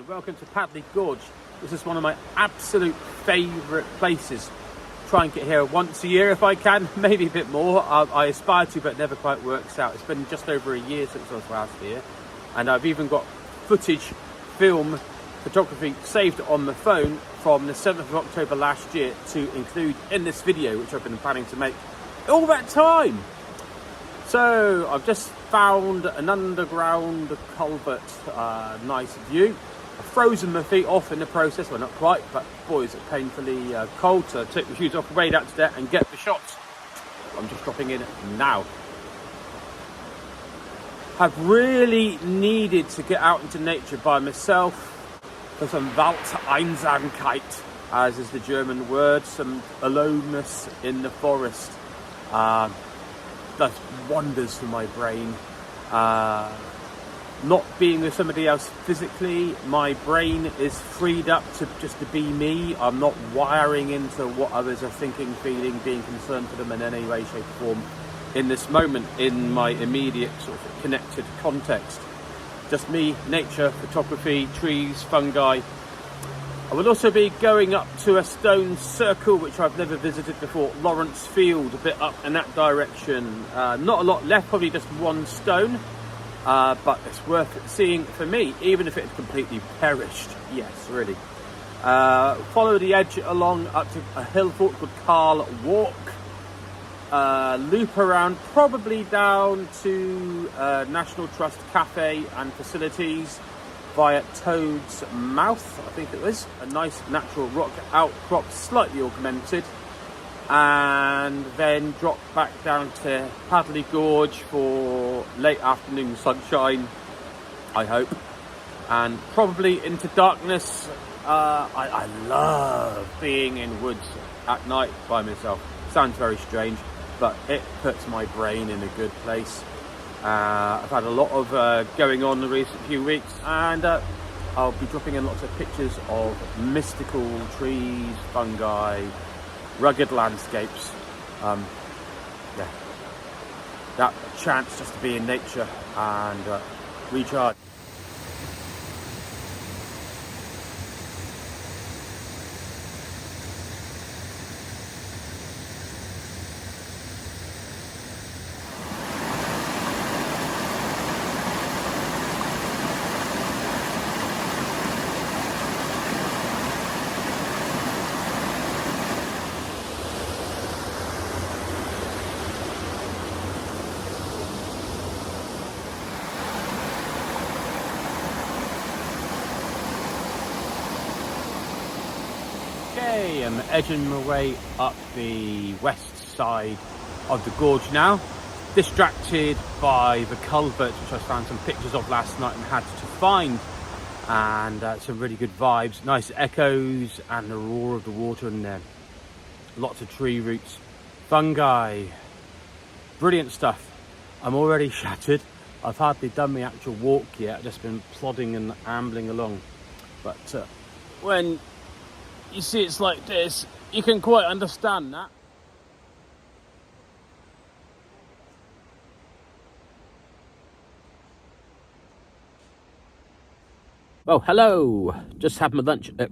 welcome to Padley Gorge. This is one of my absolute favourite places. Try and get here once a year if I can, maybe a bit more. I aspire to, but it never quite works out. It's been just over a year since I was last here, and I've even got footage, film, photography saved on the phone from the 7th of October last year to include in this video, which I've been planning to make all that time. So I've just found an underground culvert, nice view. I've frozen my feet off in the process, well not quite, but boy is it painfully cold, so I took the shoes off, wade out to there and get the shots. I'm just dropping in now. I've really needed to get out into nature by myself for some Waldeinsamkeit, as is the German word, some aloneness in the forest. Does wonders for my brain. Not being with somebody else physically, my brain is freed up to be me. I'm not wiring into what others are thinking, feeling, being concerned for them in any way, shape or form in this moment in my immediate sort of connected context. Just me, nature, photography, trees, fungi. I will also be going up to a stone circle which I've never visited before, Lawrence Field, a bit up in that direction. Not a lot left, probably just one stone. But it's worth seeing for me, even if it had completely perished. Yes, really. Follow the edge along up to a Hillfort called Wark. Loop around, probably down to National Trust Cafe and facilities via Toad's Mouth, I think it was. A nice natural rock outcrop, slightly augmented. And then drop back down to Padley Gorge for late afternoon sunshine, I hope, and probably into darkness. I love being in woods at night by myself. Sounds very strange, but it puts my brain in a good place. I've had a lot of going on the recent few weeks, and I'll be dropping in lots of pictures of mystical trees, fungi, rugged landscapes. Yeah, that chance just to be in nature and recharge. Okay, I'm edging my way up the west side of the gorge now, distracted by the culvert, which I found some pictures of last night and had to find, and some really good vibes, nice echoes and the roar of the water in there. Lots of tree roots, fungi, brilliant stuff. I'm already shattered. I've hardly done the actual walk yet, I've just been plodding and ambling along, but when you see it's like this, you can quite understand that. Well, hello! Just had my lunch at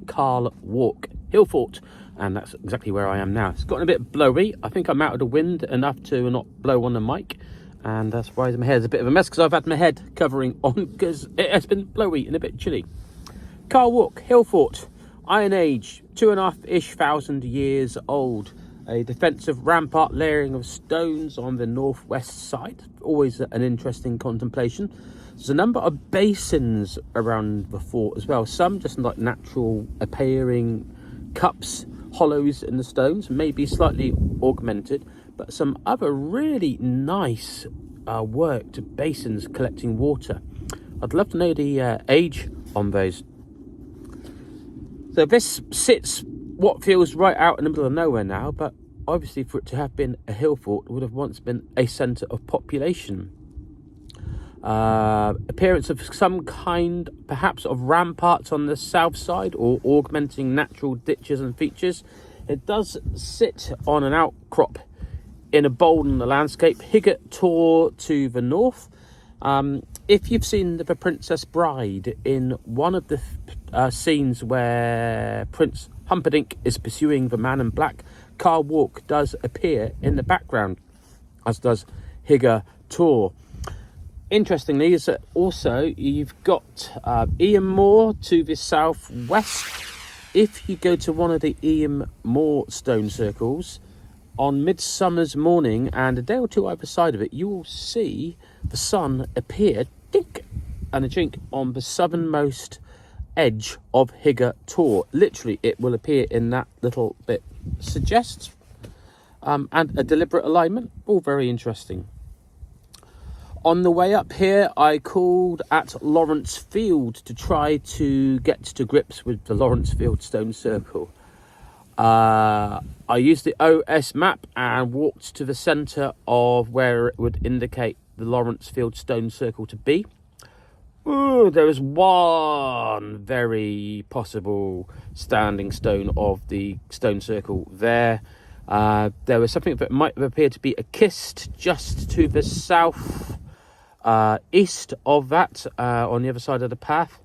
Wark, Hillfort, and that's exactly where I am now. It's gotten a bit blowy. I think I'm out of the wind enough to not blow on the mic, and that's why my hair's a bit of a mess, because I've had my head covering on because it has been blowy and a bit chilly. Wark, Hillfort. Iron Age, 2,500-ish years old. A defensive rampart layering of stones on the northwest side. Always an interesting contemplation. There's a number of basins around the fort as well. Some just like natural appearing cups, hollows in the stones, maybe slightly augmented. But some other really nice worked basins collecting water. I'd love to know the age on those. So this sits what feels right out in the middle of nowhere now, but obviously for it to have been a hill fort, it would have once been a centre of population. Appearance of some kind, perhaps of ramparts on the south side or augmenting natural ditches and features. It does sit on an outcrop in a bowl in the landscape. Higgett Tor to the north. If you've seen The Princess Bride, in one of the scenes where Prince Humperdinck is pursuing the man in black, Carl Wark does appear in the background, as does Higger Tor. Interestingly, is that also you've got Ian Moor to the southwest. If you go to one of the Ian Moor stone circles on Midsummer's morning and a day or two either side of it, you will see the sun appear, dink, and a chink on the southernmost edge of Higger Tor. Literally, it will appear in that little bit. Suggests and a deliberate alignment. All very interesting. On the way up here, I called at Lawrence Field to try to get to grips with the Lawrence Field Stone Circle. I used the OS map and walked to the centre of where it would indicate the Lawrence Field Stone Circle to be. Ooh, there is one very possible standing stone of the stone circle there. There was something that might have appeared to be a kist just to the south east of that, on the other side of the path.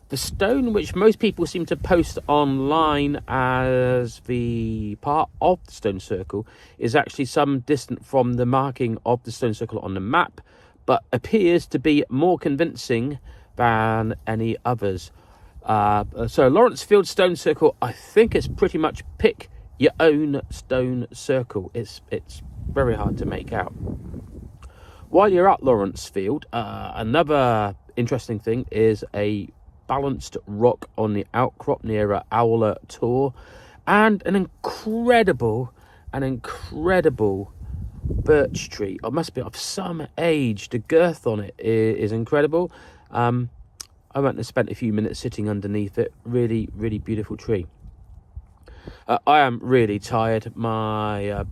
The stone which most people seem to post online as the part of the stone circle is actually some distance from the marking of the stone circle on the map, but appears to be more convincing than any others. So Lawrence Field Stone Circle, I think it's pretty much pick your own stone circle. It's very hard to make out. While you're at Lawrence Field, another interesting thing is a balanced rock on the outcrop near Owler Tor, and an incredible birch tree. It must be of some age. The girth on it is incredible. I went and spent a few minutes sitting underneath it. Really beautiful tree. I am really tired. My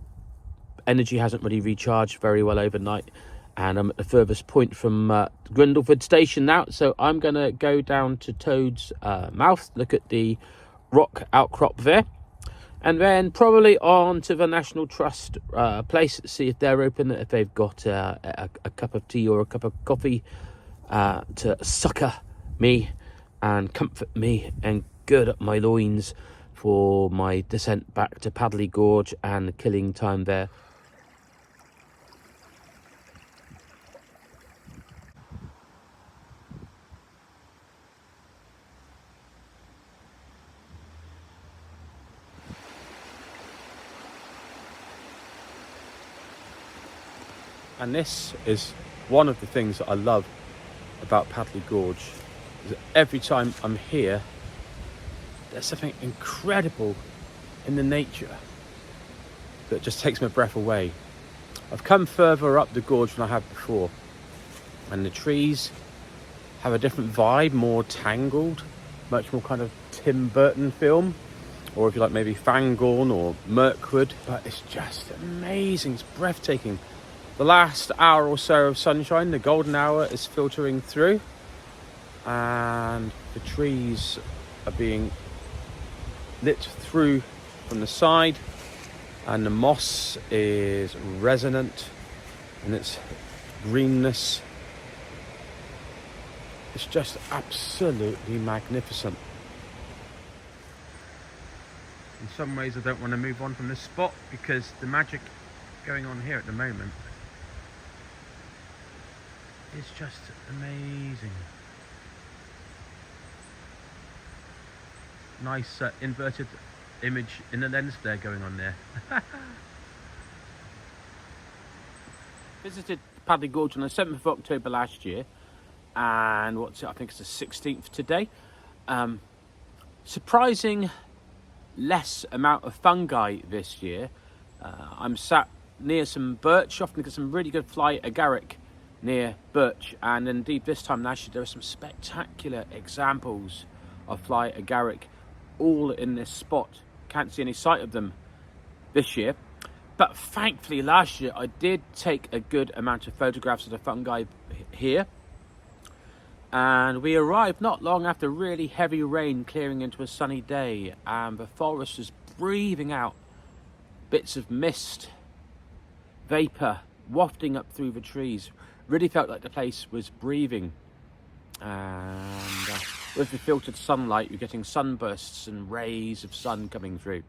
energy hasn't really recharged very well overnight, and I'm at the furthest point from Grindleford Station now, so I'm going to go down to Toad's Mouth, look at the rock outcrop there, and then probably on to the National Trust place, see if they're open, if they've got a cup of tea or a cup of coffee to succour me and comfort me and gird up my loins for my descent back to Padley Gorge and killing time there. And this is one of the things that I love about Padley Gorge, is that every time I'm here, there's something incredible in the nature that just takes my breath away. I've come further up the gorge than I have before, and the trees have a different vibe, more tangled, much more kind of Tim Burton film, or if you like, maybe Fangorn or Mirkwood, but it's just amazing, it's breathtaking. The last hour or so of sunshine, the golden hour, is filtering through, and the trees are being lit through from the side, and the moss is resonant in its greenness. It's just absolutely magnificent. In some ways I don't want to move on from this spot, because the magic going on here at the moment is just amazing. Nice inverted image in the lens there going on there. Visited Padley Gorge on the 7th of October last year, and I think it's the 16th today. Surprising less amount of fungi this year. I'm sat near some birch, often get some really good fly agaric near birch, and indeed this time last year there are some spectacular examples of fly agaric all in this spot. Can't see any sight of them this year, but thankfully last year I did take a good amount of photographs of the fungi here, and we arrived not long after really heavy rain clearing into a sunny day, and the forest was breathing out bits of mist, vapour wafting up through the trees. Really felt like the place was breathing, and with the filtered sunlight, you're getting sunbursts and rays of sun coming through.